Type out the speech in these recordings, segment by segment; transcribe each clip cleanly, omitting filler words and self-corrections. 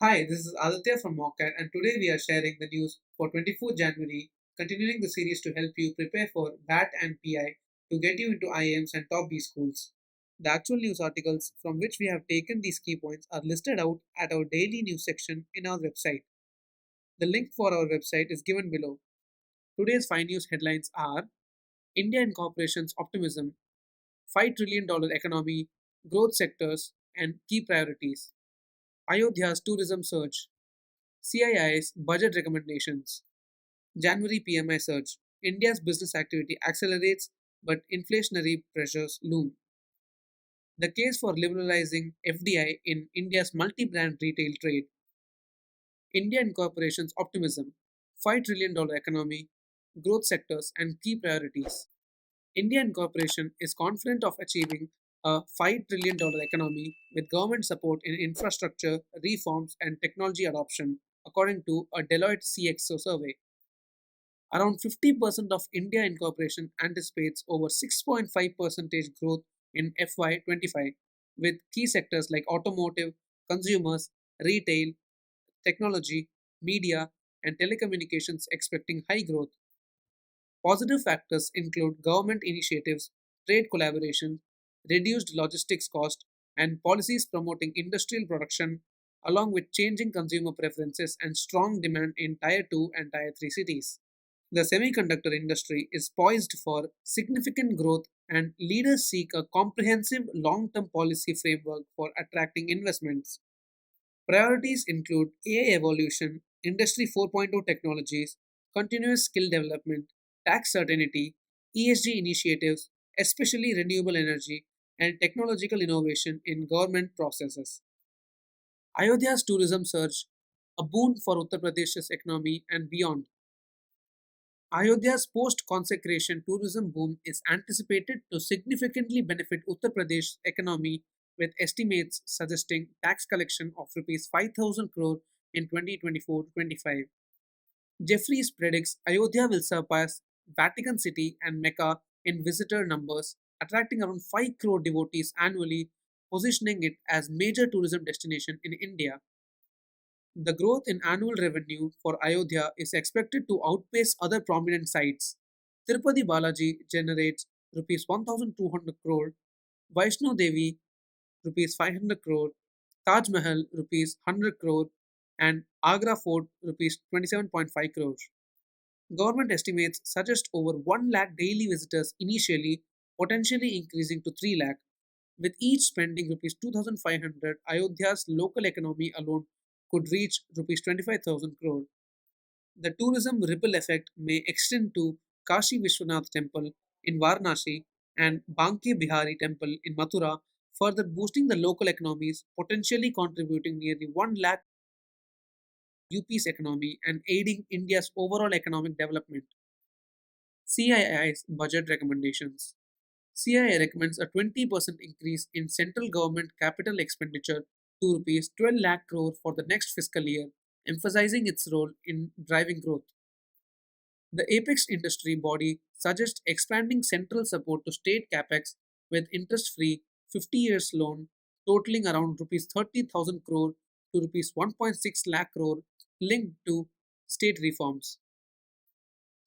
Hi, this is Aditya from Mockat, and today we are sharing the news for 24th January, continuing the series to help you prepare for WAT and PI to get you into IIMs and top B schools. The actual news articles from which we have taken these key points are listed out at our daily news section in our website. The link for our website is given below. Today's 5 news headlines are: India Incorporation's optimism, $5 trillion economy, growth sectors, and key priorities; Ayodhya's tourism surge, CII's budget recommendations; January PMI surge, India's business activity accelerates but inflationary pressures loom; the case for liberalizing FDI in India's multi brand retail trade; India Incorporation's optimism, $5 trillion economy, growth sectors, and key priorities. India Incorporation is confident of achieving a $5 trillion economy with government support in infrastructure, reforms, and technology adoption, according to a Deloitte CXO survey. Around 50% of India Incorporation anticipates over 6.5% growth in FY25, with key sectors like automotive, consumers, retail, technology, media, and telecommunications expecting high growth. Positive factors include government initiatives, trade collaboration, reduced logistics cost, and policies promoting industrial production, along with changing consumer preferences and strong demand in Tier 2 and Tier 3 cities. The semiconductor industry is poised for significant growth, and leaders seek a comprehensive long term policy framework for attracting investments. Priorities include AI evolution, Industry 4.0 technologies, continuous skill development, tax certainty, ESG initiatives, especially renewable energy, and technological innovation in government processes. Ayodhya's tourism surge, a boon for Uttar Pradesh's economy and beyond. Ayodhya's post consecration tourism boom is anticipated to significantly benefit Uttar Pradesh's economy, with estimates suggesting tax collection of Rs 5,000 crore in 2024-25. Jeffries predicts Ayodhya will surpass Vatican City and Mecca in visitor numbers, attracting around 5 crore devotees annually, positioning it as major tourism destination in India. The growth in annual revenue for Ayodhya is expected to outpace other prominent sites. Tirupati Balaji generates Rs 1,200 crore, Vaishno Devi Rs 500 crore, Taj Mahal Rs 100 crore, and Agra Fort Rs 27.5 crores. Government estimates suggest over 1 lakh daily visitors initially, potentially increasing to 3 lakh. With each spending Rs 2,500, Ayodhya's local economy alone could reach Rs 25,000 crore. The tourism ripple effect may extend to Kashi Vishwanath Temple in Varanasi and Banke Bihari Temple in Mathura, further boosting the local economies, potentially contributing nearly 1 lakh UP's economy and aiding India's overall economic development. CII's budget recommendations. CII recommends a 20% increase in central government capital expenditure to Rs 12 lakh crore for the next fiscal year, emphasizing its role in driving growth. The apex industry body suggests expanding central support to state capex with interest-free 50 years loan totaling around Rs 30,000 crore to Rs 1.6 lakh crore linked to state reforms.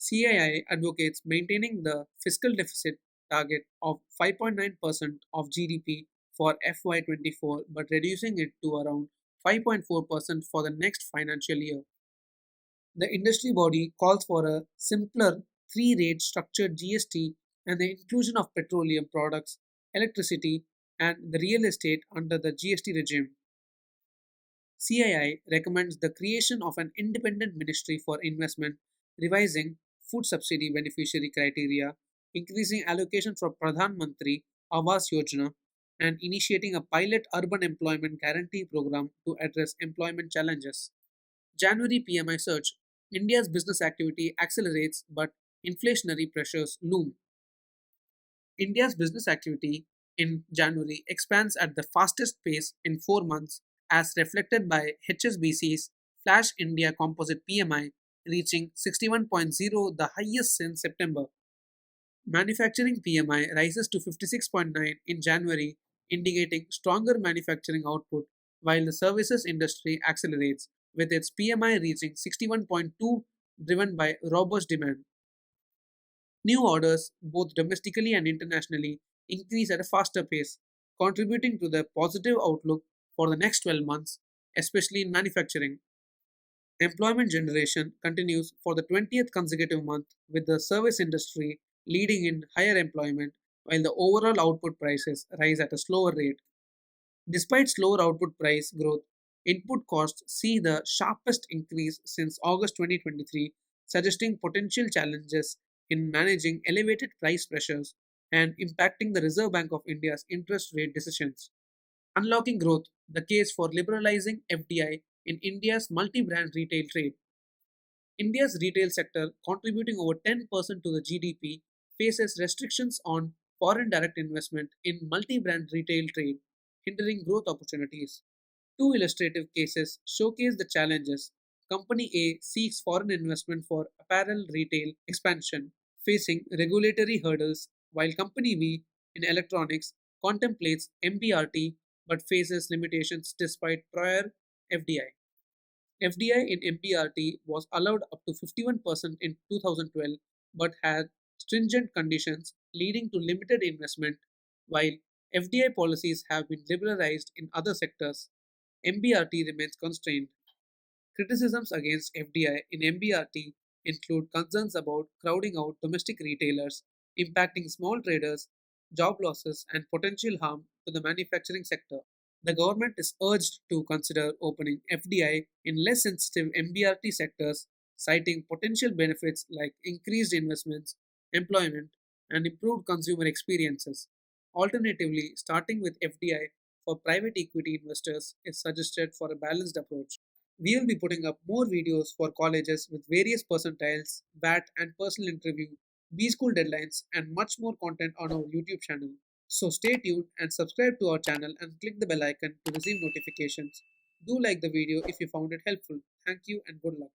CII advocates maintaining the fiscal deficit target of 5.9% of GDP for FY24 but reducing it to around 5.4% for the next financial year. The industry body calls for a simpler three rate structured GST and the inclusion of petroleum products, electricity, and the real estate under the GST regime. CII recommends the creation of an independent ministry for investment, revising food subsidy beneficiary criteria, increasing allocation for Pradhan Mantri Awas Yojana, and initiating a pilot urban employment guarantee program to address employment challenges. January PMI surge. India's business activity accelerates, but inflationary pressures loom. India's business activity in January expands at the fastest pace in 4 months, as reflected by HSBC's Flash India Composite PMI, reaching 61.0, the highest since September. Manufacturing PMI rises to 56.9 in January, indicating stronger manufacturing output, while the services industry accelerates, with its PMI reaching 61.2, driven by robust demand. New orders, both domestically and internationally, increase at a faster pace, contributing to the positive outlook for the next 12 months, especially in manufacturing. Employment generation continues for the 20th consecutive month, with the service industry leading in higher employment, while the overall output prices rise at a slower rate. Despite slower output price growth, input costs see the sharpest increase since August 2023, suggesting potential challenges in managing elevated price pressures and impacting the Reserve Bank of India's interest rate decisions. Unlocking growth, the case for liberalizing FDI in India's multi brand retail trade. India's retail sector, contributing over 10% to the GDP, faces restrictions on foreign direct investment in multi brand retail trade, hindering growth opportunities. Two illustrative cases showcase the challenges. Company A seeks foreign investment for apparel retail expansion, facing regulatory hurdles, while Company B in electronics contemplates MBRT but faces limitations despite prior FDI. FDI in MBRT was allowed up to 51% in 2012 but had stringent conditions leading to limited investment, while FDI policies have been liberalized in other sectors. MBRT remains constrained. Criticisms against FDI in MBRT include concerns about crowding out domestic retailers, impacting small traders, job losses, and potential harm to the manufacturing sector. The government is urged to consider opening FDI in less sensitive MBRT sectors, citing potential benefits like increased investments, employment, and improved consumer experiences. Alternatively, starting with FDI for private equity investors is suggested for a balanced approach. We will be putting up more videos for colleges with various percentiles, VAT and personal interview, B school deadlines, and much more content on our YouTube channel. So stay tuned and subscribe to our channel and click the bell icon to receive notifications. Do like the video if you found it helpful. Thank you and good luck.